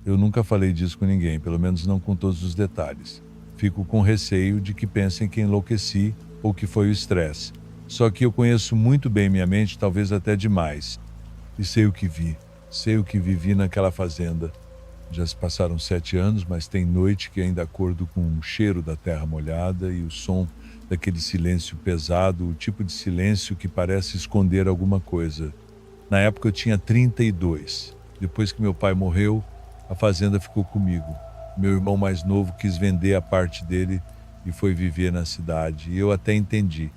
Eu nunca falei disso com ninguém, pelo menos não com todos os detalhes. Fico com receio de que pensem que enlouqueci ou que foi o estresse. Só que eu conheço muito bem minha mente, talvez até demais. E sei o que vi. Sei o que vivi naquela fazenda. Já se passaram 7 anos, mas tem noite que ainda acordo com o cheiro da terra molhada e o som daquele silêncio pesado, o tipo de silêncio que parece esconder alguma coisa. Na época eu tinha 32. Depois que meu pai morreu, a fazenda ficou comigo. Meu irmão mais novo quis vender a parte dele e foi viver na cidade. E eu até entendi.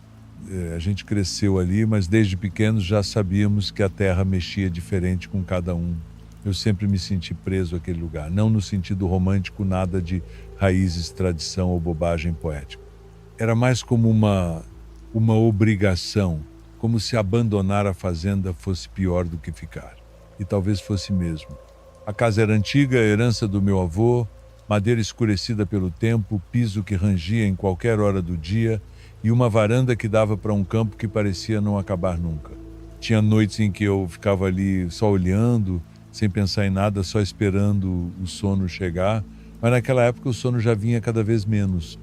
A gente cresceu ali, mas desde pequenos já sabíamos que a terra mexia diferente com cada um. Eu sempre me senti preso àquele lugar, não no sentido romântico, nada de raízes, tradição ou bobagem poética. Era mais como uma obrigação, como se abandonar a fazenda fosse pior do que ficar. E talvez fosse mesmo. A casa era antiga, herança do meu avô, madeira escurecida pelo tempo, piso que rangia em qualquer hora do dia e uma varanda que dava para um campo que parecia não acabar nunca. Tinha noites em que eu ficava ali só olhando, sem pensar em nada, só esperando o sono chegar, mas naquela época o sono já vinha cada vez menos.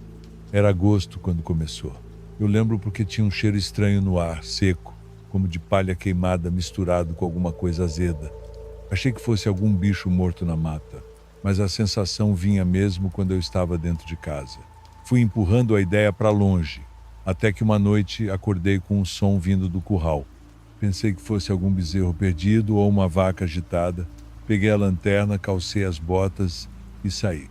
Era agosto quando começou. Eu lembro porque tinha um cheiro estranho no ar, seco, como de palha queimada misturado com alguma coisa azeda. Achei que fosse algum bicho morto na mata, mas a sensação vinha mesmo quando eu estava dentro de casa. Fui empurrando a ideia para longe, até que uma noite acordei com um som vindo do curral. Pensei que fosse algum bezerro perdido ou uma vaca agitada. Peguei a lanterna, calcei as botas e saí.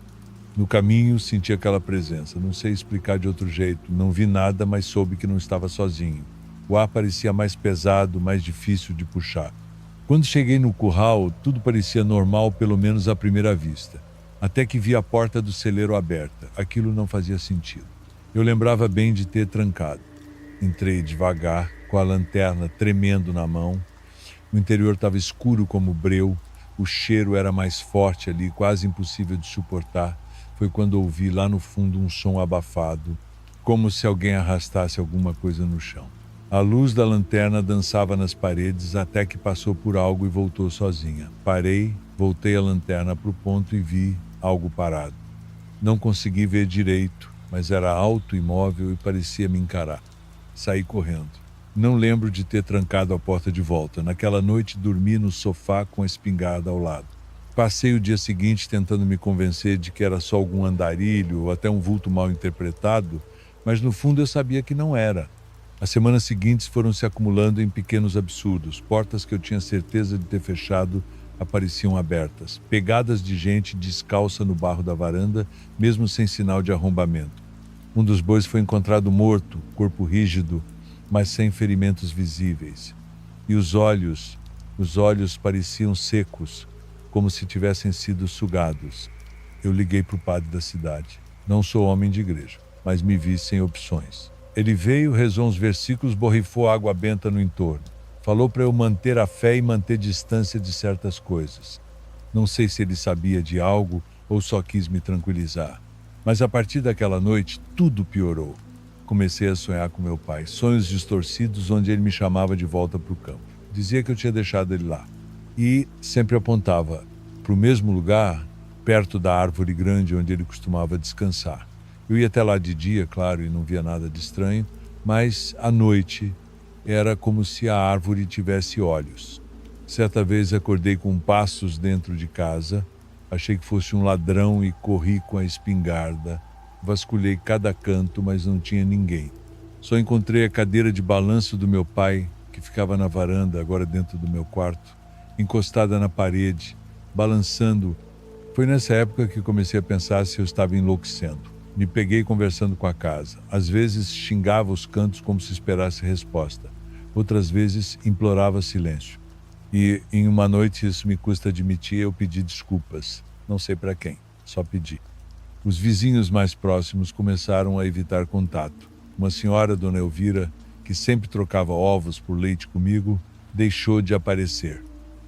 No caminho, senti aquela presença. Não sei explicar de outro jeito. Não vi nada, mas soube que não estava sozinho. O ar parecia mais pesado, mais difícil de puxar. Quando cheguei no curral, tudo parecia normal, pelo menos à primeira vista. Até que vi a porta do celeiro aberta. Aquilo não fazia sentido. Eu lembrava bem de ter trancado. Entrei devagar, com a lanterna tremendo na mão. O interior estava escuro como breu. O cheiro era mais forte ali, quase impossível de suportar. Foi quando ouvi lá no fundo um som abafado, como se alguém arrastasse alguma coisa no chão. A luz da lanterna dançava nas paredes até que passou por algo e voltou sozinha. Parei, voltei a lanterna para o ponto e vi algo parado. Não consegui ver direito, mas era alto, imóvel e parecia me encarar. Saí correndo. Não lembro de ter trancado a porta de volta. Naquela noite dormi no sofá com a espingarda ao lado. Passei o dia seguinte tentando me convencer de que era só algum andarilho ou até um vulto mal interpretado, mas no fundo eu sabia que não era. As semanas seguintes foram se acumulando em pequenos absurdos. Portas que eu tinha certeza de ter fechado apareciam abertas. Pegadas de gente descalça no barro da varanda, mesmo sem sinal de arrombamento. Um dos bois foi encontrado morto, corpo rígido, mas sem ferimentos visíveis. E os olhos pareciam secos, como se tivessem sido sugados. Eu liguei para o padre da cidade. Não sou homem de igreja, mas me vi sem opções. Ele veio, rezou uns versículos, borrifou água benta no entorno. Falou para eu manter a fé e manter distância de certas coisas. Não sei se ele sabia de algo ou só quis me tranquilizar. Mas a partir daquela noite, tudo piorou. Comecei a sonhar com meu pai, sonhos distorcidos onde ele me chamava de volta para o campo. Dizia que eu tinha deixado ele lá. E sempre apontava para o mesmo lugar, perto da árvore grande onde ele costumava descansar. Eu ia até lá de dia, claro, e não via nada de estranho, mas à noite era como se a árvore tivesse olhos. Certa vez acordei com passos dentro de casa, achei que fosse um ladrão e corri com a espingarda. Vasculhei cada canto, mas não tinha ninguém. Só encontrei a cadeira de balanço do meu pai, que ficava na varanda, agora dentro do meu quarto, encostada na parede, balançando. Foi nessa época que comecei a pensar se eu estava enlouquecendo. Me peguei conversando com a casa. Às vezes xingava os cantos como se esperasse resposta. Outras vezes implorava silêncio. E em uma noite, isso me custa admitir, eu pedi desculpas. Não sei para quem, só pedi. Os vizinhos mais próximos começaram a evitar contato. Uma senhora, Dona Elvira, que sempre trocava ovos por leite comigo, deixou de aparecer.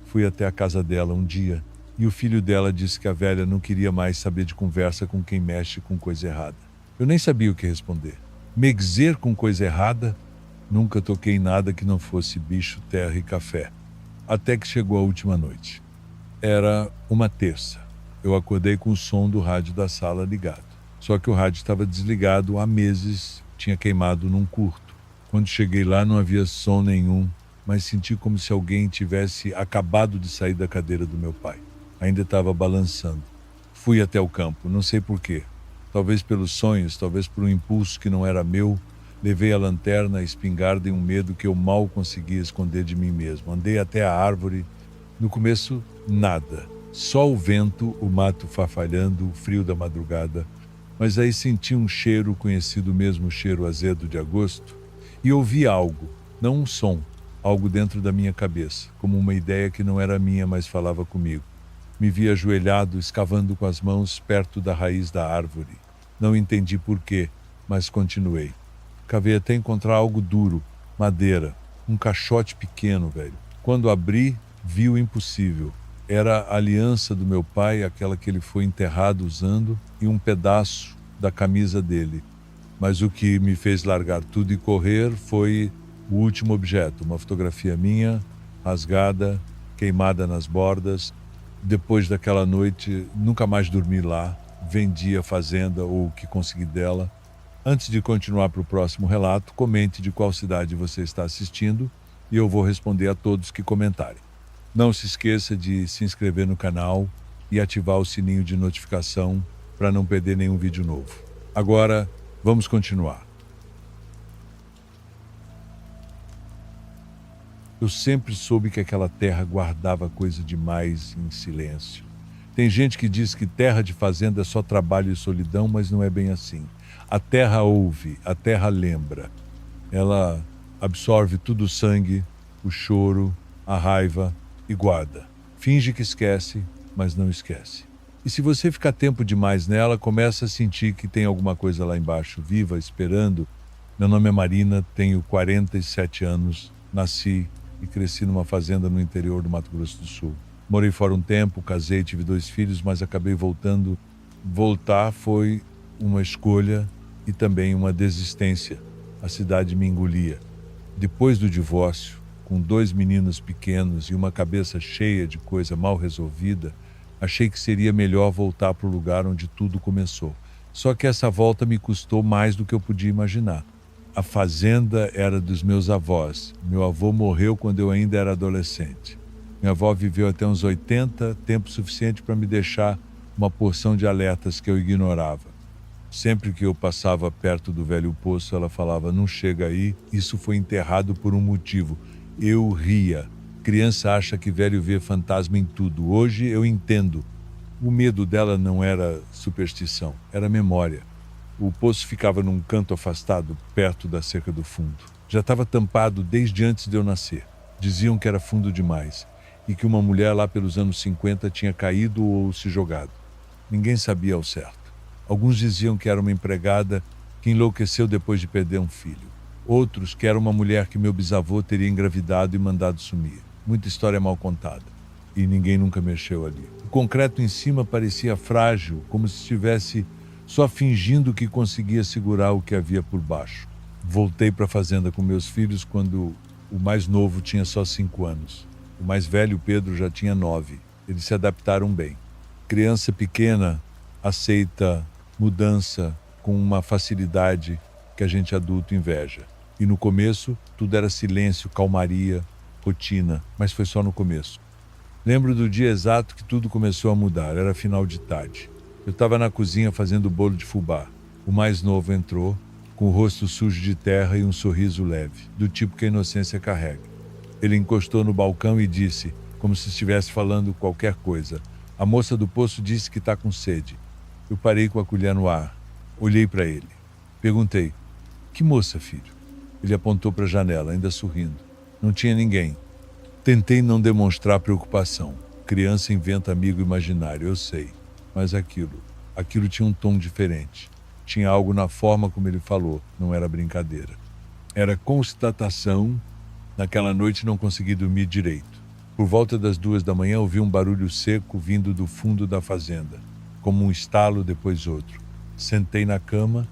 Fui até a casa dela um dia e o filho dela disse que a velha não queria mais saber de conversa com quem mexe com coisa errada. Eu nem sabia o que responder. Mexer com coisa errada? Nunca toquei em nada que não fosse bicho, terra e café. Até que chegou a última noite. Era uma terça. Eu acordei com o som do rádio da sala ligado. Só que o rádio estava desligado há meses, tinha queimado num curto. Quando cheguei lá não havia som nenhum, mas senti como se alguém tivesse acabado de sair da cadeira do meu pai. Ainda estava balançando. Fui até o campo, não sei porquê. Talvez pelos sonhos, talvez por um impulso que não era meu. Levei a lanterna, a espingarda e um medo que eu mal conseguia esconder de mim mesmo. Andei até a árvore. No começo, nada. Só o vento, o mato farfalhando, o frio da madrugada. Mas aí senti um cheiro, conhecido mesmo, o cheiro azedo de agosto, e ouvi algo, não um som, algo dentro da minha cabeça, como uma ideia que não era minha, mas falava comigo. Me vi ajoelhado, escavando com as mãos perto da raiz da árvore. Não entendi por quê, mas continuei. Cavei até encontrar algo duro, madeira, um caixote pequeno, velho. Quando abri, vi o impossível. Era a aliança do meu pai, aquela que ele foi enterrado usando, e um pedaço da camisa dele. Mas o que me fez largar tudo e correr foi o último objeto, uma fotografia minha, rasgada, queimada nas bordas. Depois daquela noite, nunca mais dormi lá, vendi a fazenda ou o que consegui dela. Antes de continuar para o próximo relato, comente de qual cidade você está assistindo e eu vou responder a todos que comentarem. Não se esqueça de se inscrever no canal e ativar o sininho de notificação para não perder nenhum vídeo novo. Agora, vamos continuar. Eu sempre soube que aquela terra guardava coisa demais em silêncio. Tem gente que diz que terra de fazenda é só trabalho e solidão, mas não é bem assim. A terra ouve, a terra lembra. Ela absorve todo o sangue, o choro, a raiva e guarda. Finge que esquece, mas não esquece. E se você ficar tempo demais nela, começa a sentir que tem alguma coisa lá embaixo, viva, esperando. Meu nome é Marina, tenho 47 anos, nasci e cresci numa fazenda no interior do Mato Grosso do Sul. Morei fora um tempo, casei, tive 2 filhos, mas acabei voltando. Voltar foi uma escolha e também uma desistência. A cidade me engolia. Depois do divórcio, com 2 meninos pequenos e uma cabeça cheia de coisa mal resolvida, achei que seria melhor voltar para o lugar onde tudo começou. Só que essa volta me custou mais do que eu podia imaginar. A fazenda era dos meus avós. Meu avô morreu quando eu ainda era adolescente. Minha avó viveu até uns 80, tempo suficiente para me deixar uma porção de alertas que eu ignorava. Sempre que eu passava perto do velho poço, ela falava, não chega aí, isso foi enterrado por um motivo. Eu ria. Criança acha que velho vê fantasma em tudo. Hoje eu entendo. O medo dela não era superstição, era memória. O poço ficava num canto afastado, perto da cerca do fundo. Já estava tampado desde antes de eu nascer. Diziam que era fundo demais e que uma mulher lá pelos anos 50 tinha caído ou se jogado. Ninguém sabia ao certo. Alguns diziam que era uma empregada que enlouqueceu depois de perder um filho. Outros que era uma mulher que meu bisavô teria engravidado e mandado sumir. Muita história mal contada. E ninguém nunca mexeu ali. O concreto em cima parecia frágil, como se estivesse só fingindo que conseguia segurar o que havia por baixo. Voltei para a fazenda com meus filhos quando o mais novo tinha só 5 anos. O mais velho, Pedro, já tinha 9. Eles se adaptaram bem. Criança pequena aceita mudança com uma facilidade que a gente adulto inveja. E no começo, tudo era silêncio, calmaria, rotina, mas foi só no começo. Lembro do dia exato que tudo começou a mudar, era final de tarde. Eu estava na cozinha fazendo bolo de fubá. O mais novo entrou, com o rosto sujo de terra e um sorriso leve, do tipo que a inocência carrega. Ele encostou no balcão e disse, como se estivesse falando qualquer coisa, a moça do poço disse que está com sede. Eu parei com a colher no ar, olhei para ele. Perguntei, que moça, filho? Ele apontou para a janela, ainda sorrindo. Não tinha ninguém. Tentei não demonstrar preocupação. Criança inventa amigo imaginário, eu sei. Mas aquilo tinha um tom diferente. Tinha algo na forma como ele falou, não era brincadeira. Era constatação. Naquela noite não consegui dormir direito. Por volta das 2 da manhã ouvi um barulho seco vindo do fundo da fazenda, como um estalo depois outro. Sentei na cama,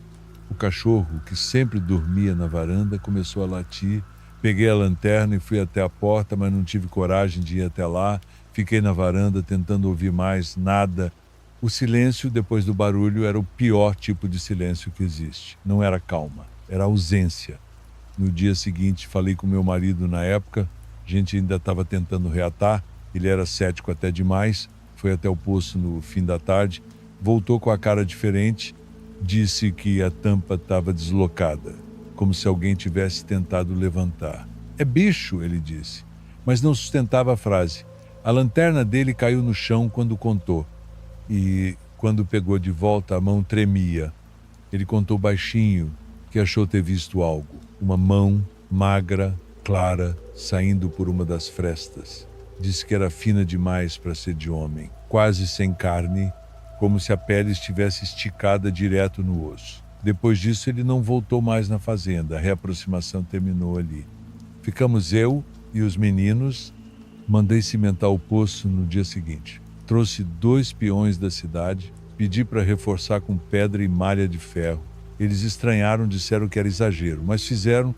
o cachorro, que sempre dormia na varanda, começou a latir. Peguei a lanterna e fui até a porta, mas não tive coragem de ir até lá. Fiquei na varanda tentando ouvir mais, nada. O silêncio depois do barulho era o pior tipo de silêncio que existe. Não era calma, era ausência. No dia seguinte, falei com meu marido na época, a gente ainda estava tentando reatar, ele era cético até demais, foi até o poço no fim da tarde, voltou com a cara diferente, disse que a tampa estava deslocada, como se alguém tivesse tentado levantar. É bicho, ele disse, mas não sustentava a frase. A lanterna dele caiu no chão quando contou, e quando pegou de volta a mão tremia. Ele contou baixinho que achou ter visto algo. Uma mão magra, clara, saindo por uma das frestas. Disse que era fina demais para ser de homem, quase sem carne, como se a pele estivesse esticada direto no osso. Depois disso ele não voltou mais na fazenda, a reaproximação terminou ali. Ficamos eu e os meninos, mandei cimentar o poço no dia seguinte. Trouxe 2 peões da cidade, pedi para reforçar com pedra e malha de ferro. Eles estranharam, disseram que era exagero, mas fizeram.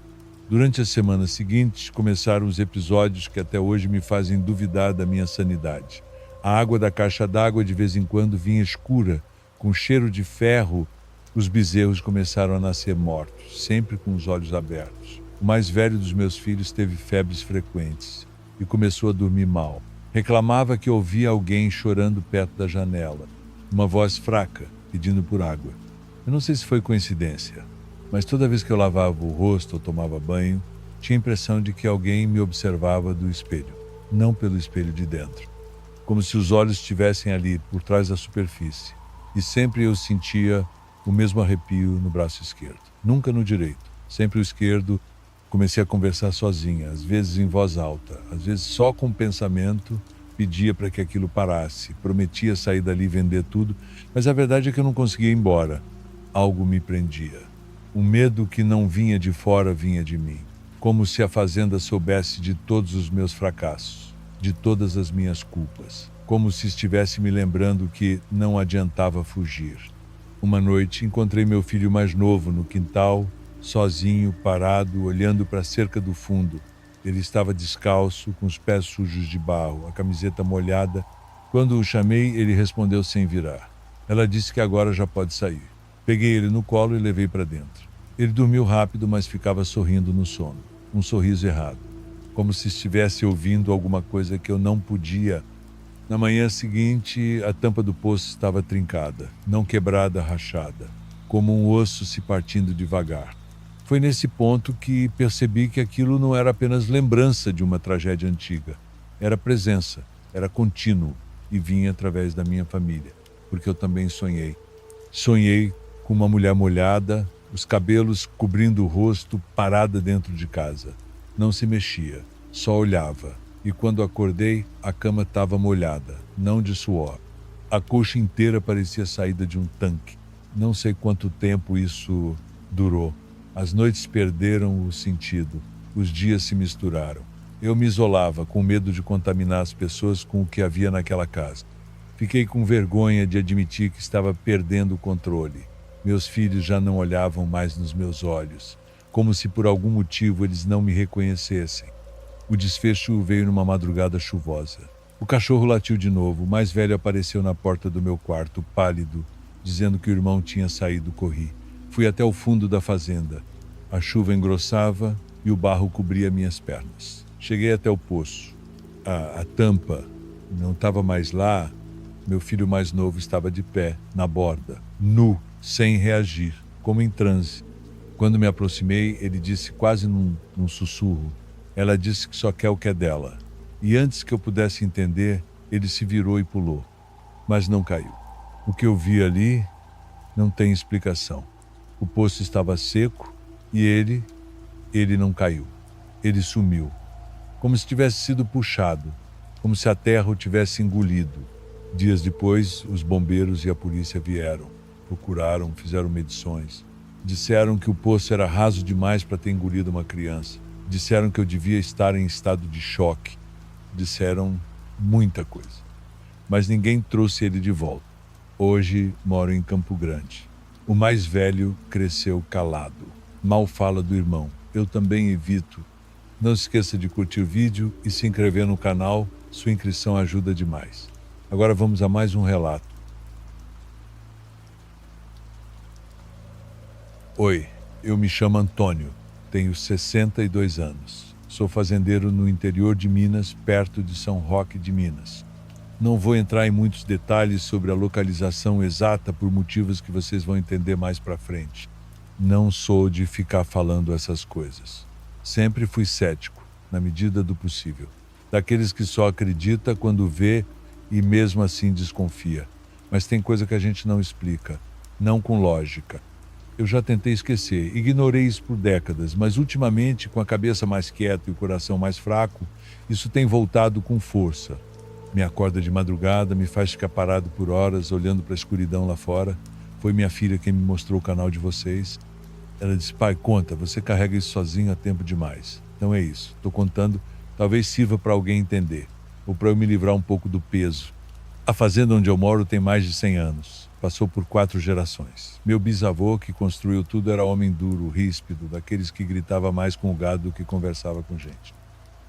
Durante as semanas seguintes, começaram os episódios que até hoje me fazem duvidar da minha sanidade. A água da caixa d'água de vez em quando vinha escura, com cheiro de ferro. Os bezerros começaram a nascer mortos, sempre com os olhos abertos. O mais velho dos meus filhos teve febres frequentes e começou a dormir mal. Reclamava que ouvia alguém chorando perto da janela, uma voz fraca, pedindo por água. Eu não sei se foi coincidência, mas toda vez que eu lavava o rosto ou tomava banho, tinha a impressão de que alguém me observava do espelho, não pelo espelho de dentro. Como se os olhos estivessem ali, por trás da superfície. E sempre eu sentia o mesmo arrepio no braço esquerdo. Nunca no direito, sempre o esquerdo. Comecei a conversar sozinha, às vezes em voz alta, às vezes só com o pensamento, pedia para que aquilo parasse, prometia sair dali e vender tudo, mas a verdade é que eu não conseguia ir embora. Algo me prendia. O medo que não vinha de fora vinha de mim, como se a fazenda soubesse de todos os meus fracassos, de todas as minhas culpas, como se estivesse me lembrando que não adiantava fugir. Uma noite encontrei meu filho mais novo no quintal, sozinho, parado, olhando para a cerca do fundo. Ele estava descalço, com os pés sujos de barro, a camiseta molhada. Quando o chamei, ele respondeu sem virar. Ela disse que agora já pode sair. Peguei ele no colo e levei para dentro. Ele dormiu rápido, mas ficava sorrindo no sono. Um sorriso errado, como se estivesse ouvindo alguma coisa que eu não podia. Na manhã seguinte, a tampa do poço estava trincada, não quebrada, rachada, como um osso se partindo devagar. Foi nesse ponto que percebi que aquilo não era apenas lembrança de uma tragédia antiga. Era presença, era contínuo e vinha através da minha família, porque eu também sonhei. Sonhei com uma mulher molhada, os cabelos cobrindo o rosto, parada dentro de casa. Não se mexia, só olhava. E quando acordei, a cama estava molhada, não de suor. A coxa inteira parecia saída de um tanque. Não sei quanto tempo isso durou. As noites perderam o sentido, os dias se misturaram. Eu me isolava, com medo de contaminar as pessoas com o que havia naquela casa. Fiquei com vergonha de admitir que estava perdendo o controle. Meus filhos já não olhavam mais nos meus olhos, como se por algum motivo eles não me reconhecessem. O desfecho veio numa madrugada chuvosa. O cachorro latiu de novo, o mais velho apareceu na porta do meu quarto, pálido, dizendo que o irmão tinha saído. Corri. Fui até o fundo da fazenda. A chuva engrossava e o barro cobria minhas pernas. Cheguei até o poço. A tampa não estava mais lá. Meu filho mais novo estava de pé, na borda, nu, sem reagir, como em transe. Quando me aproximei, ele disse quase num sussurro. Ela disse que só quer o que é dela. E antes que eu pudesse entender, ele se virou e pulou. Mas não caiu. O que eu vi ali não tem explicação. O poço estava seco e ele não caiu. Ele sumiu. Como se tivesse sido puxado, como se a terra o tivesse engolido. Dias depois, os bombeiros e a polícia vieram, procuraram, fizeram medições. Disseram que o poço era raso demais para ter engolido uma criança. Disseram que eu devia estar em estado de choque. Disseram muita coisa. Mas ninguém trouxe ele de volta. Hoje moro em Campo Grande. O mais velho cresceu calado. Mal fala do irmão. Eu também evito. Não se esqueça de curtir o vídeo e se inscrever no canal. Sua inscrição ajuda demais. Agora vamos a mais um relato. Oi, eu me chamo Antônio, tenho 62 anos. Sou fazendeiro no interior de Minas, perto de São Roque de Minas. Não vou entrar em muitos detalhes sobre a localização exata por motivos que vocês vão entender mais para frente. Não sou de ficar falando essas coisas. Sempre fui cético, na medida do possível. Daqueles que só acredita quando vê e mesmo assim desconfia. Mas tem coisa que a gente não explica, não com lógica. Eu já tentei esquecer, ignorei isso por décadas, mas ultimamente, com a cabeça mais quieta e o coração mais fraco, isso tem voltado com força. Me acorda de madrugada, me faz ficar parado por horas, olhando para a escuridão lá fora. Foi minha filha quem me mostrou o canal de vocês. Ela disse: pai, conta, você carrega isso sozinho há tempo demais. Então é isso, estou contando, talvez sirva para alguém entender, ou para eu me livrar um pouco do peso. A fazenda onde eu moro tem mais de 100 anos. Passou por 4 gerações. Meu bisavô, que construiu tudo, era homem duro, ríspido, daqueles que gritava mais com o gado do que conversava com gente.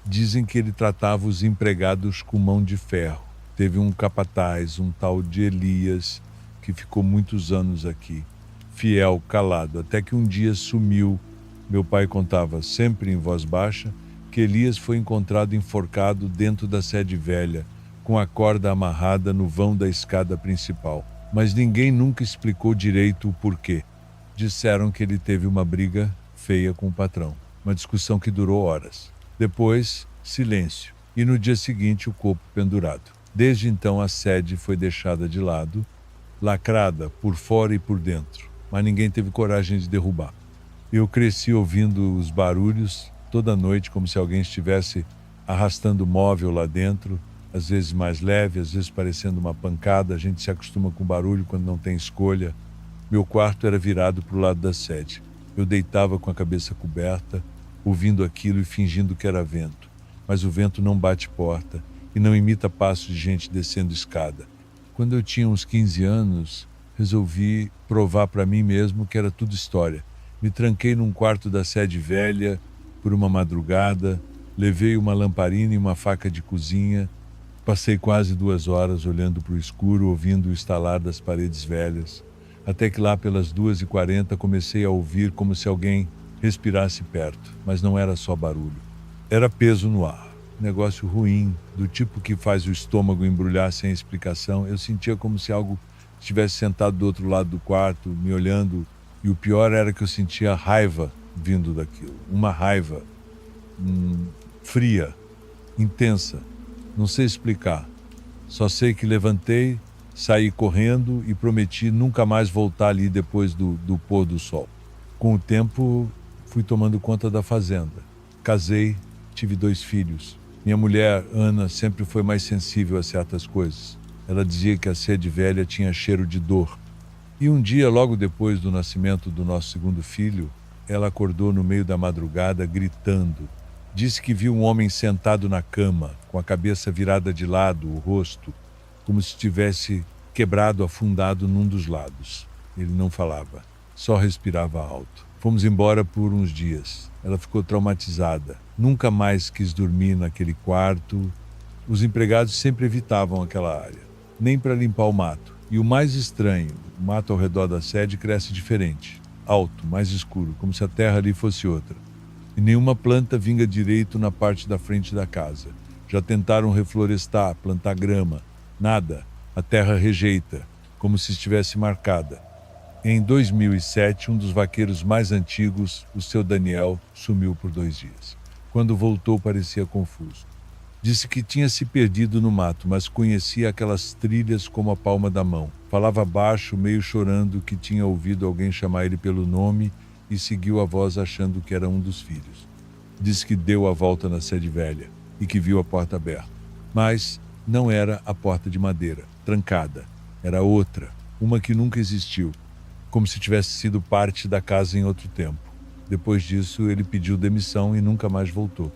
Dizem que ele tratava os empregados com mão de ferro. Teve um capataz, um tal de Elias, que ficou muitos anos aqui. Fiel, calado, até que um dia sumiu. Meu pai contava, sempre em voz baixa, que Elias foi encontrado enforcado dentro da sede velha, com a corda amarrada no vão da escada principal. Mas ninguém nunca explicou direito o porquê. Disseram que ele teve uma briga feia com o patrão, uma discussão que durou horas. Depois, silêncio, e no dia seguinte o corpo pendurado. Desde então a sede foi deixada de lado, lacrada por fora e por dentro, mas ninguém teve coragem de derrubar. Eu cresci ouvindo os barulhos toda noite, como se alguém estivesse arrastando móvel lá dentro, às vezes mais leve, às vezes parecendo uma pancada. A gente se acostuma com barulho quando não tem escolha. Meu quarto era virado para o lado da sede. Eu deitava com a cabeça coberta, ouvindo aquilo e fingindo que era vento. Mas o vento não bate porta e não imita passos de gente descendo escada. Quando eu tinha uns 15 anos, resolvi provar para mim mesmo que era tudo história. Me tranquei num quarto da sede velha por uma madrugada, levei uma lamparina e uma faca de cozinha. Passei quase 2 horas olhando para o escuro, ouvindo o estalar das paredes velhas, até que lá pelas 2h40 comecei a ouvir como se alguém respirasse perto, mas não era só barulho. Era peso no ar, negócio ruim, do tipo que faz o estômago embrulhar sem explicação. Eu sentia como se algo estivesse sentado do outro lado do quarto, me olhando, e o pior era que eu sentia raiva vindo daquilo, uma raiva fria, intensa. Não sei explicar, só sei que levantei, saí correndo e prometi nunca mais voltar ali depois do pôr do sol. Com o tempo, fui tomando conta da fazenda. Casei, tive 2 filhos. Minha mulher, Ana, sempre foi mais sensível a certas coisas. Ela dizia que a sede velha tinha cheiro de dor. E um dia, logo depois do nascimento do nosso 2º filho, ela acordou no meio da madrugada gritando. Disse que viu um homem sentado na cama, com a cabeça virada de lado, o rosto, como se tivesse quebrado, afundado num dos lados. Ele não falava, só respirava alto. Fomos embora por uns dias. Ela ficou traumatizada. Nunca mais quis dormir naquele quarto. Os empregados sempre evitavam aquela área, nem para limpar o mato. E o mais estranho, o mato ao redor da sede cresce diferente, alto, mais escuro, como se a terra ali fosse outra. E nenhuma planta vinga direito na parte da frente da casa. Já tentaram reflorestar, plantar grama. Nada. A terra rejeita, como se estivesse marcada. Em 2007, um dos vaqueiros mais antigos, o seu Daniel, sumiu por 2 dias. Quando voltou, parecia confuso. Disse que tinha se perdido no mato, mas conhecia aquelas trilhas como a palma da mão. Falava baixo, meio chorando, que tinha ouvido alguém chamar ele pelo nome e seguiu a voz achando que era um dos filhos. Disse que deu a volta na sede velha e que viu a porta aberta. Mas não era a porta de madeira, trancada. Era outra, uma que nunca existiu, como se tivesse sido parte da casa em outro tempo. Depois disso, ele pediu demissão e nunca mais voltou.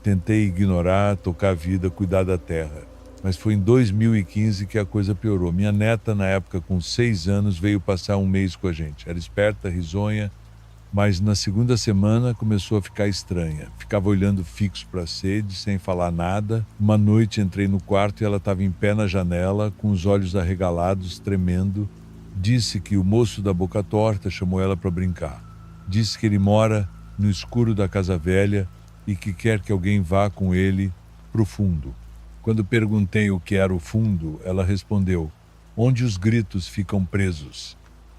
Tentei ignorar, tocar a vida, cuidar da terra. Mas foi em 2015 que a coisa piorou. Minha neta, na época com 6 anos, veio passar um mês com a gente. Era esperta, risonha, mas na 2ª semana começou a ficar estranha. Ficava olhando fixo para a sede, sem falar nada. Uma noite entrei no quarto e ela estava em pé na janela, com os olhos arregalados, tremendo. Disse que o moço da boca torta chamou ela para brincar. Diz que ele mora no escuro da casa velha e que quer que alguém vá com ele pro fundo. Quando perguntei o que era o fundo, ela respondeu: onde os gritos ficam presos.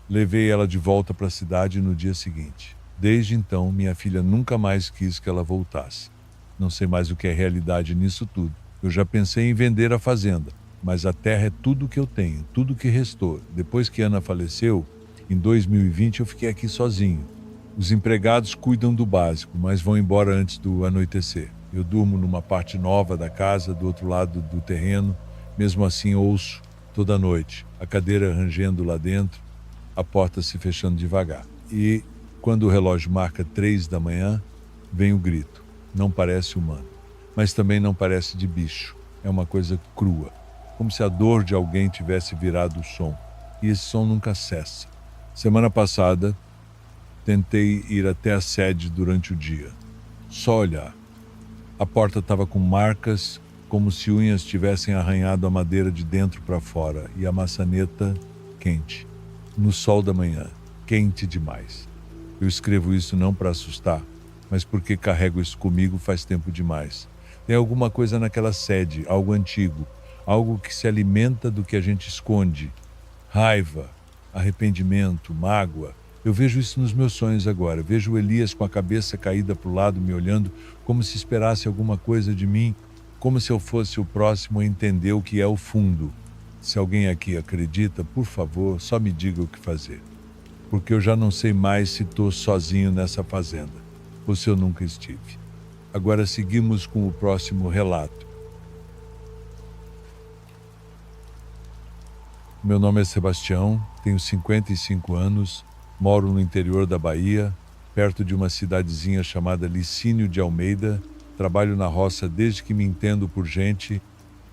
Levei ela de volta para a cidade no dia seguinte. Desde então, minha filha nunca mais quis que ela voltasse. Não sei mais o que é realidade nisso tudo. Eu já pensei em vender a fazenda, mas a terra é tudo que eu tenho, tudo que restou. Depois que Ana faleceu, em 2020 eu fiquei aqui sozinho. Os empregados cuidam do básico, mas vão embora antes do anoitecer. Eu durmo numa parte nova da casa, do outro lado do terreno. Mesmo assim, ouço toda noite a cadeira rangendo lá dentro, a porta se fechando devagar. E quando o relógio marca 3 da manhã, vem o grito. Não parece humano, mas também não parece de bicho. É uma coisa crua, como se a dor de alguém tivesse virado o som. E esse som nunca cessa. Semana passada, tentei ir até a sede durante o dia. Só olhar. A porta estava com marcas, como se unhas tivessem arranhado a madeira de dentro para fora, e a maçaneta quente. No sol da manhã, quente demais. Eu escrevo isso não para assustar, mas porque carrego isso comigo faz tempo demais. Tem alguma coisa naquela sede, algo antigo, algo que se alimenta do que a gente esconde. Raiva, arrependimento, mágoa. Eu vejo isso nos meus sonhos agora. Vejo o Elias com a cabeça caída para o lado, me olhando, como se esperasse alguma coisa de mim, como se eu fosse o próximo a entender o que é o fundo. Se alguém aqui acredita, por favor, só me diga o que fazer. Porque eu já não sei mais se estou sozinho nessa fazenda, ou se eu nunca estive. Agora seguimos com o próximo relato. Meu nome é Sebastião, tenho 55 anos, moro no interior da Bahia, perto de uma cidadezinha chamada Licínio de Almeida. Trabalho na roça desde que me entendo por gente.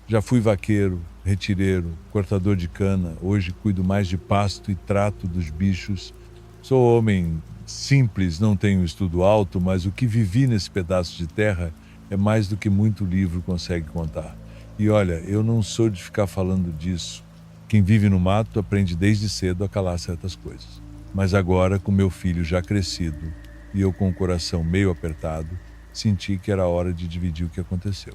Já fui vaqueiro, retireiro, cortador de cana. Hoje cuido mais de pasto e trato dos bichos. Sou homem simples, não tenho estudo alto, mas o que vivi nesse pedaço de terra é mais do que muito livro consegue contar. E olha, eu não sou de ficar falando disso. Quem vive no mato aprende desde cedo a calar certas coisas. Mas agora, com meu filho já crescido e eu com o coração meio apertado, senti que era hora de dividir o que aconteceu.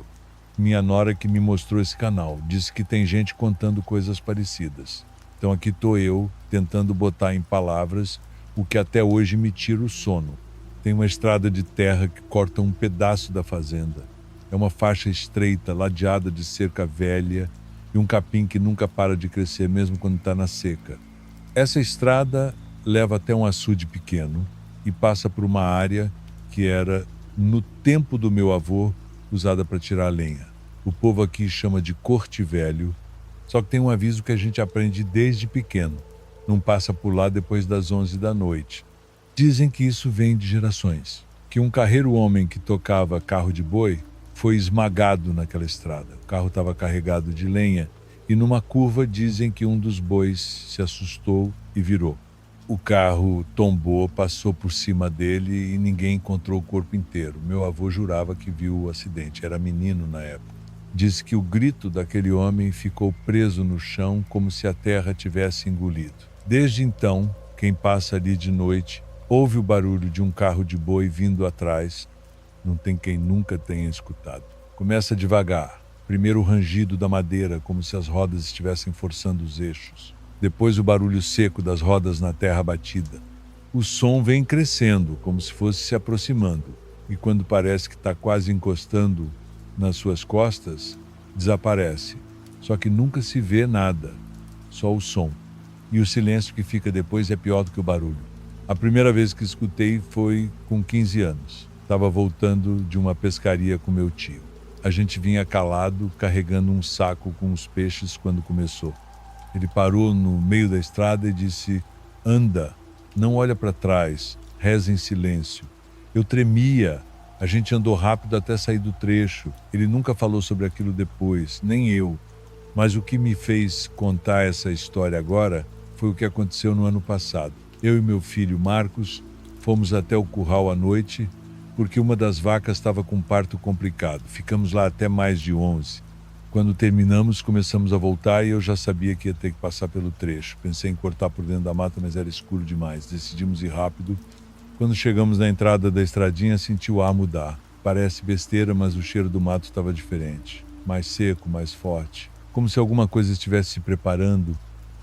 Minha nora que me mostrou esse canal disse que tem gente contando coisas parecidas. Então aqui estou eu tentando botar em palavras o que até hoje me tira o sono. Tem uma estrada de terra que corta um pedaço da fazenda. É uma faixa estreita, ladeada de cerca velha e um capim que nunca para de crescer mesmo quando está na seca. Essa estrada leva até um açude pequeno e passa por uma área que era, no tempo do meu avô, usada para tirar lenha. O povo aqui chama de Corte Velho, só que tem um aviso que a gente aprende desde pequeno. Não passa por lá depois das 11 da noite. Dizem que isso vem de gerações. Que um carreiro homem que tocava carro de boi foi esmagado naquela estrada. O carro estava carregado de lenha e numa curva dizem que um dos bois se assustou e virou. O carro tombou, passou por cima dele e ninguém encontrou o corpo inteiro. Meu avô jurava que viu o acidente, era menino na época. Diz que o grito daquele homem ficou preso no chão como se a terra tivesse engolido. Desde então, quem passa ali de noite ouve o barulho de um carro de boi vindo atrás. Não tem quem nunca tenha escutado. Começa devagar. Primeiro o rangido da madeira, como se as rodas estivessem forçando os eixos. Depois o barulho seco das rodas na terra batida. O som vem crescendo, como se fosse se aproximando. E quando parece que está quase encostando nas suas costas, desaparece. Só que nunca se vê nada, só o som. E o silêncio que fica depois é pior do que o barulho. A primeira vez que escutei foi com 15 anos. Estava voltando de uma pescaria com meu tio. A gente vinha calado, carregando um saco com os peixes quando começou. Ele parou no meio da estrada e disse: "Anda, não olha para trás, reza em silêncio." Eu tremia. A gente andou rápido até sair do trecho. Ele nunca falou sobre aquilo depois, nem eu. Mas o que me fez contar essa história agora foi o que aconteceu no ano passado. Eu e meu filho Marcos fomos até o curral à noite porque uma das vacas estava com um parto complicado. Ficamos lá até mais de 11. Quando terminamos, começamos a voltar e eu já sabia que ia ter que passar pelo trecho. Pensei em cortar por dentro da mata, mas era escuro demais. Decidimos ir rápido, Quando chegamos na entrada da estradinha, senti o ar mudar. Parece besteira, mas o cheiro do mato estava diferente. Mais seco, mais forte. Como se alguma coisa estivesse se preparando.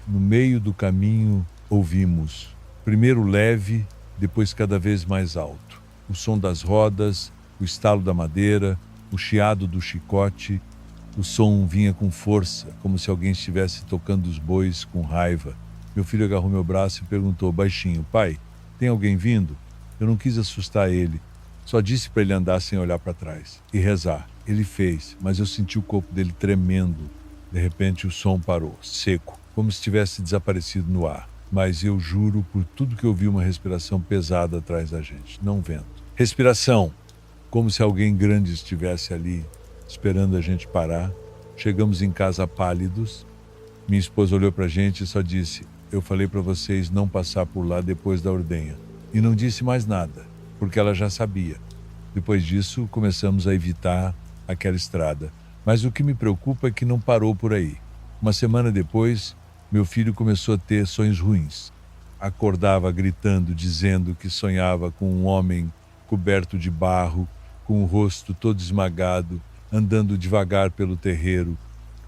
No meio do caminho, ouvimos. Primeiro leve, depois cada vez mais alto. O som das rodas, o estalo da madeira, o chiado do chicote. O som vinha com força, como se alguém estivesse tocando os bois com raiva. Meu filho agarrou meu braço e perguntou baixinho: pai, tem alguém vindo? Eu não quis assustar ele. Só disse para ele andar sem olhar para trás e rezar. Ele fez, mas eu senti o corpo dele tremendo. De repente o som parou, seco, como se tivesse desaparecido no ar. Mas eu juro por tudo que eu vi uma respiração pesada atrás da gente, não vento. Respiração, como se alguém grande estivesse ali, esperando a gente parar. Chegamos em casa pálidos. Minha esposa olhou para a gente e só disse: eu falei para vocês não passar por lá depois da ordenha. E não disse mais nada, porque ela já sabia. Depois disso, começamos a evitar aquela estrada. Mas o que me preocupa é que não parou por aí. Uma semana depois, meu filho começou a ter sonhos ruins. Acordava gritando, dizendo que sonhava com um homem coberto de barro, com o rosto todo esmagado, andando devagar pelo terreiro.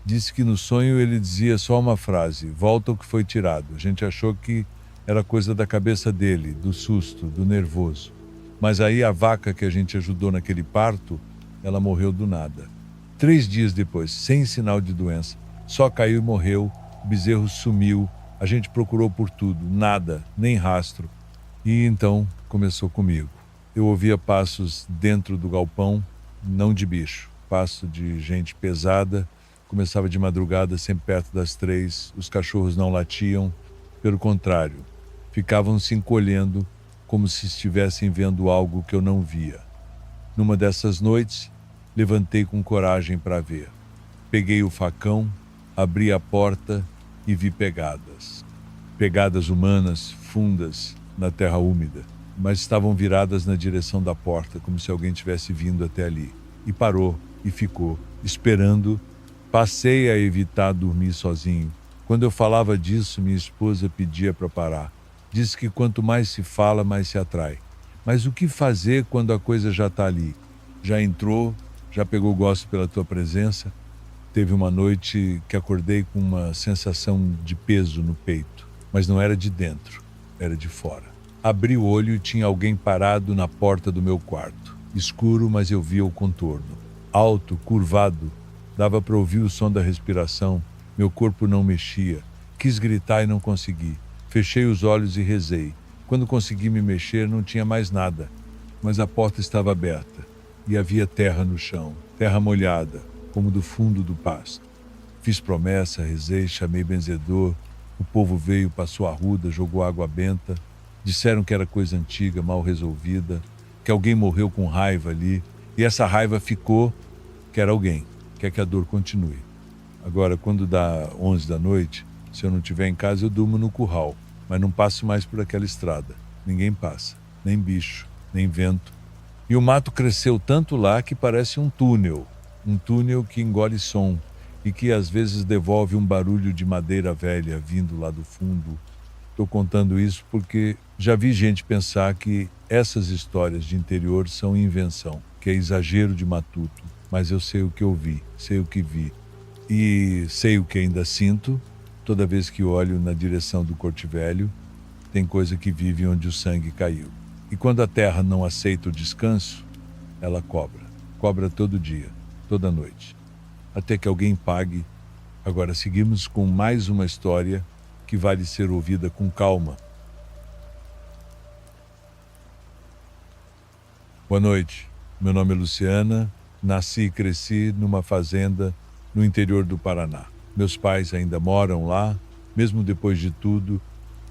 Disse que no sonho ele dizia só uma frase: volta o que foi tirado. A gente achou que era coisa da cabeça dele, do susto, do nervoso. Mas aí a vaca que a gente ajudou naquele parto, ela morreu do nada. 3 dias depois, sem sinal de doença, só caiu e morreu, o bezerro sumiu, a gente procurou por tudo, nada, nem rastro. E então começou comigo. Eu ouvia passos dentro do galpão, não de bicho, passo de gente pesada. Começava de madrugada, sempre perto das 3, os cachorros não latiam, pelo contrário, ficavam se encolhendo como se estivessem vendo algo que eu não via. Numa dessas noites, levantei com coragem para ver. Peguei o facão, abri a porta e vi pegadas. Pegadas humanas, fundas, na terra úmida, mas estavam viradas na direção da porta, como se alguém tivesse vindo até ali. E parou, e ficou, esperando. Passei a evitar dormir sozinho. Quando eu falava disso, minha esposa pedia para parar. Diz que quanto mais se fala, mais se atrai. Mas o que fazer quando a coisa já está ali? Já entrou, já pegou gosto pela tua presença. Teve uma noite que acordei com uma sensação de peso no peito, mas não era de dentro, era de fora. Abri o olho e tinha alguém parado na porta do meu quarto. Escuro, mas eu via o contorno. Alto, curvado, dava para ouvir o som da respiração. Meu corpo não mexia. Quis gritar e não consegui. Fechei os olhos e rezei. Quando consegui me mexer, não tinha mais nada. Mas a porta estava aberta e havia terra no chão, terra molhada, como do fundo do pasto. Fiz promessa, rezei, chamei benzedor. O povo veio, passou a ruda, jogou água benta. Disseram que era coisa antiga, mal resolvida, que alguém morreu com raiva ali. E essa raiva ficou, que era alguém. Quer que a dor continue. Agora, quando dá 11 da noite, se eu não estiver em casa, eu durmo no curral, mas não passo mais por aquela estrada. Ninguém passa, nem bicho, nem vento. E o mato cresceu tanto lá que parece um túnel que engole som e que às vezes devolve um barulho de madeira velha vindo lá do fundo. Estou contando isso porque já vi gente pensar que essas histórias de interior são invenção, que é exagero de matuto. Mas eu sei o que eu vi, sei o que vi. E sei o que ainda sinto. Toda vez que olho na direção do Cortivelho, tem coisa que vive onde o sangue caiu. E quando a terra não aceita o descanso, ela cobra. Cobra todo dia, toda noite. Até que alguém pague. Agora seguimos com mais uma história que vale ser ouvida com calma. Boa noite. Meu nome é Luciana. Nasci e cresci numa fazenda no interior do Paraná. Meus pais ainda moram lá. Mesmo depois de tudo,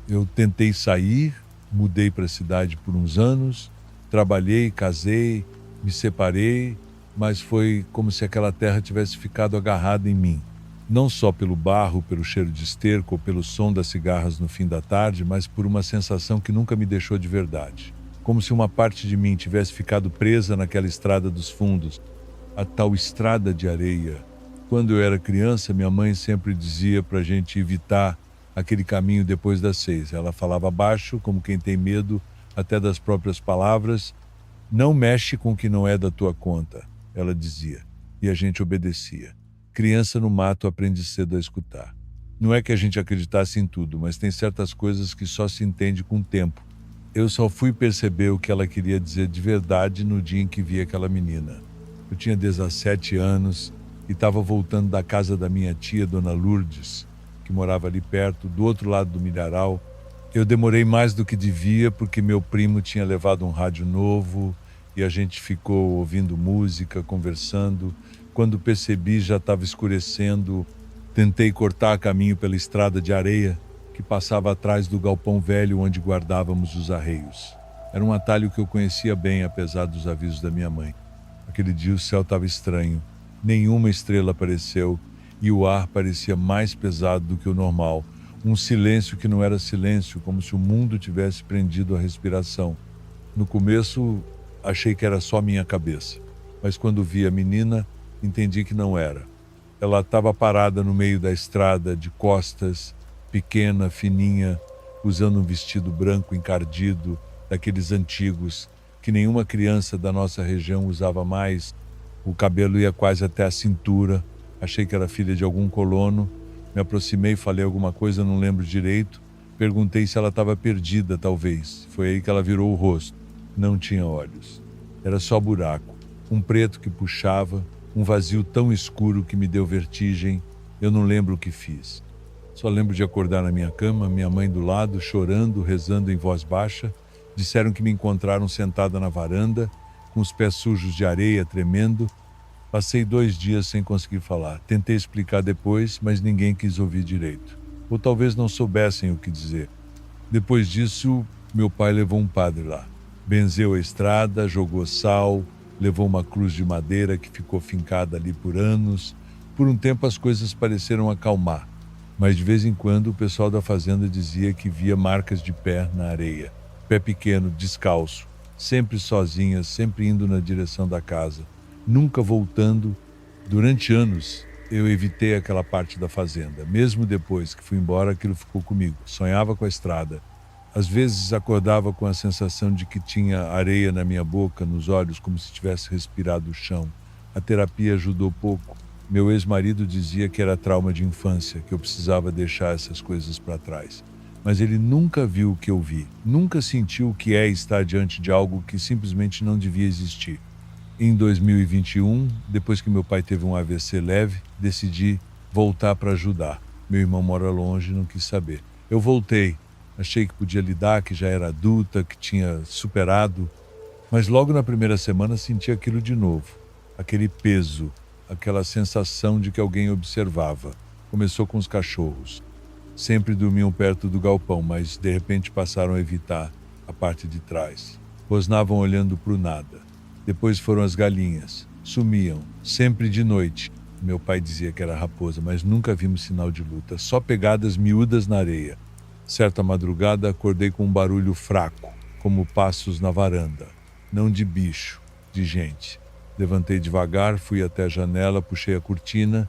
eu tentei sair, mudei para a cidade por uns anos, trabalhei, casei, me separei, mas foi como se aquela terra tivesse ficado agarrada em mim. Não só pelo barro, pelo cheiro de esterco ou pelo som das cigarras no fim da tarde, mas por uma sensação que nunca me deixou de verdade. Como se uma parte de mim tivesse ficado presa naquela estrada dos fundos, a tal estrada de areia. Quando eu era criança, minha mãe sempre dizia para a gente evitar aquele caminho depois das 6. Ela falava baixo, como quem tem medo, até das próprias palavras. Não mexe com o que não é da tua conta, ela dizia, e a gente obedecia. Criança no mato aprende cedo a escutar. Não é que a gente acreditasse em tudo, mas tem certas coisas que só se entende com o tempo. Eu só fui perceber o que ela queria dizer de verdade no dia em que vi aquela menina. Eu tinha 17 anos e estava voltando da casa da minha tia, Dona Lourdes, que morava ali perto, do outro lado do milharal. Eu demorei mais do que devia porque meu primo tinha levado um rádio novo e a gente ficou ouvindo música, conversando. Quando percebi, já estava escurecendo. Tentei cortar caminho pela estrada de areia que passava atrás do galpão velho onde guardávamos os arreios. Era um atalho que eu conhecia bem, apesar dos avisos da minha mãe. Aquele dia o céu estava estranho. Nenhuma estrela apareceu e o ar parecia mais pesado do que o normal. Um silêncio que não era silêncio, como se o mundo tivesse prendido a respiração. No começo, achei que era só minha cabeça, mas quando vi a menina, entendi que não era. Ela estava parada no meio da estrada, de costas, pequena, fininha, usando um vestido branco encardido, daqueles antigos, que nenhuma criança da nossa região usava mais. O cabelo ia quase até a cintura. Achei que era filha de algum colono. Me aproximei, falei alguma coisa, não lembro direito. Perguntei se ela estava perdida, talvez. Foi aí que ela virou o rosto. Não tinha olhos. Era só buraco. Um preto que puxava, um vazio tão escuro que me deu vertigem. Eu não lembro o que fiz. Só lembro de acordar na minha cama, minha mãe do lado, chorando, rezando em voz baixa. Disseram que me encontraram sentada na varanda, com os pés sujos de areia, tremendo. Passei 2 dias sem conseguir falar. Tentei explicar depois, mas ninguém quis ouvir direito. Ou talvez não soubessem o que dizer. Depois disso, meu pai levou um padre lá. Benzeu a estrada, jogou sal, levou uma cruz de madeira que ficou fincada ali por anos. Por um tempo as coisas pareceram acalmar, mas de vez em quando o pessoal da fazenda dizia que via marcas de pé na areia. Pé pequeno, descalço, sempre sozinha, sempre indo na direção da casa, nunca voltando. Durante anos eu evitei aquela parte da fazenda. Mesmo depois que fui embora, aquilo ficou comigo. Sonhava com a estrada. Às vezes acordava com a sensação de que tinha areia na minha boca, nos olhos, como se tivesse respirado o chão. A terapia ajudou pouco. Meu ex-marido dizia que era trauma de infância, que eu precisava deixar essas coisas para trás. Mas ele nunca viu o que eu vi, nunca sentiu o que é estar diante de algo que simplesmente não devia existir. Em 2021, depois que meu pai teve um AVC leve, decidi voltar para ajudar. Meu irmão mora longe e não quis saber. Eu voltei. Achei que podia lidar, que já era adulta, que tinha superado. Mas logo na primeira semana senti aquilo de novo. Aquele peso, aquela sensação de que alguém observava. Começou com os cachorros. Sempre dormiam perto do galpão, mas de repente passaram a evitar a parte de trás. Rosnavam olhando para o nada. Depois foram as galinhas. Sumiam, sempre de noite. Meu pai dizia que era raposa, mas nunca vimos sinal de luta. Só pegadas miúdas na areia. Certa madrugada acordei com um barulho fraco, como passos na varanda. Não de bicho, de gente. Levantei devagar, fui até a janela, puxei a cortina.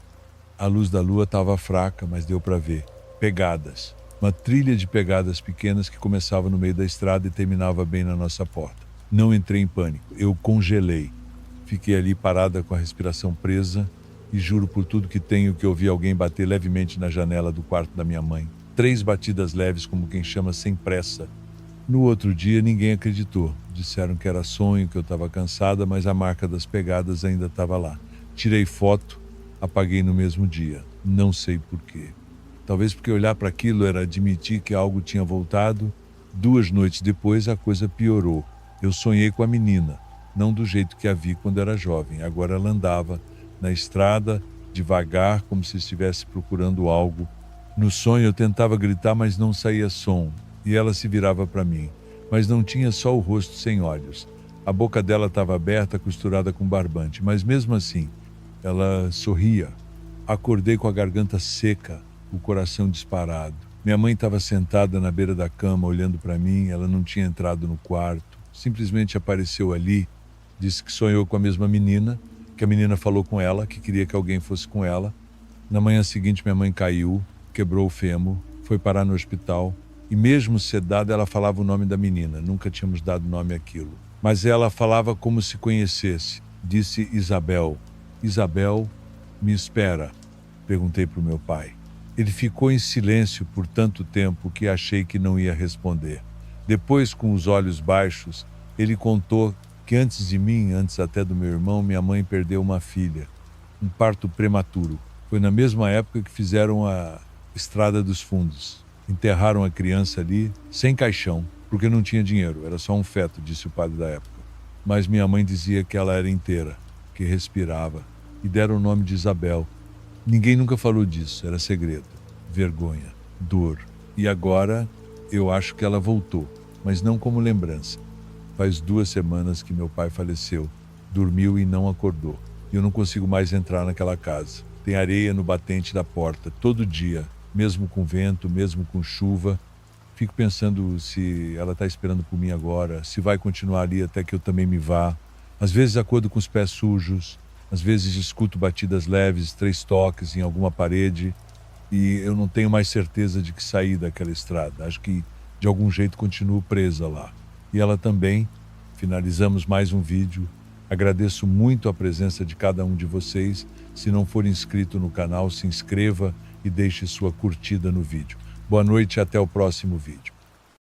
A luz da lua estava fraca, mas deu para ver. Pegadas. Uma trilha de pegadas pequenas que começava no meio da estrada e terminava bem na nossa porta. Não entrei em pânico. Eu congelei. Fiquei ali parada com a respiração presa e juro por tudo que tenho que ouvi alguém bater levemente na janela do quarto da minha mãe. 3 batidas leves, como quem chama, sem pressa. No outro dia, ninguém acreditou. Disseram que era sonho, que eu estava cansada, mas a marca das pegadas ainda estava lá. Tirei foto, apaguei no mesmo dia. Não sei por quê. Talvez porque olhar para aquilo era admitir que algo tinha voltado. 2 noites depois, a coisa piorou. Eu sonhei com a menina, não do jeito que a vi quando era jovem. Agora ela andava na estrada, devagar, como se estivesse procurando algo. No sonho eu tentava gritar, mas não saía som, e ela se virava para mim. Mas não tinha só o rosto sem olhos. A boca dela estava aberta, costurada com barbante, mas mesmo assim, ela sorria. Acordei com a garganta seca, o coração disparado. Minha mãe estava sentada na beira da cama, olhando para mim. Ela não tinha entrado no quarto, simplesmente apareceu ali. Disse que sonhou com a mesma menina, que a menina falou com ela, que queria que alguém fosse com ela. Na manhã seguinte, minha mãe caiu, quebrou o fêmur, foi parar no hospital. E mesmo sedada, ela falava o nome da menina. Nunca tínhamos dado nome àquilo. Mas ela falava como se conhecesse. Disse Isabel. Isabel, me espera. Perguntei para o meu pai. Ele ficou em silêncio por tanto tempo que achei que não ia responder. Depois, com os olhos baixos, ele contou que antes de mim, antes até do meu irmão, minha mãe perdeu uma filha. Um parto prematuro. Foi na mesma época que fizeram a Estrada dos Fundos. Enterraram a criança ali, sem caixão, porque não tinha dinheiro, era só um feto, disse o padre da época. Mas minha mãe dizia que ela era inteira, que respirava, e deram o nome de Isabel. Ninguém nunca falou disso, era segredo. Vergonha, dor. E agora, eu acho que ela voltou, mas não como lembrança. Faz 2 semanas que meu pai faleceu, dormiu e não acordou. Eu não consigo mais entrar naquela casa. Tem areia no batente da porta, todo dia, mesmo com vento, mesmo com chuva. Fico pensando se ela está esperando por mim agora, se vai continuar ali até que eu também me vá. Às vezes acordo com os pés sujos, às vezes escuto batidas leves, 3 toques em alguma parede e eu não tenho mais certeza de que saí daquela estrada. Acho que de algum jeito continuo presa lá. E ela também. Finalizamos mais um vídeo. Agradeço muito a presença de cada um de vocês. Se não for inscrito no canal, se inscreva e deixe sua curtida no vídeo. Boa noite e até o próximo vídeo.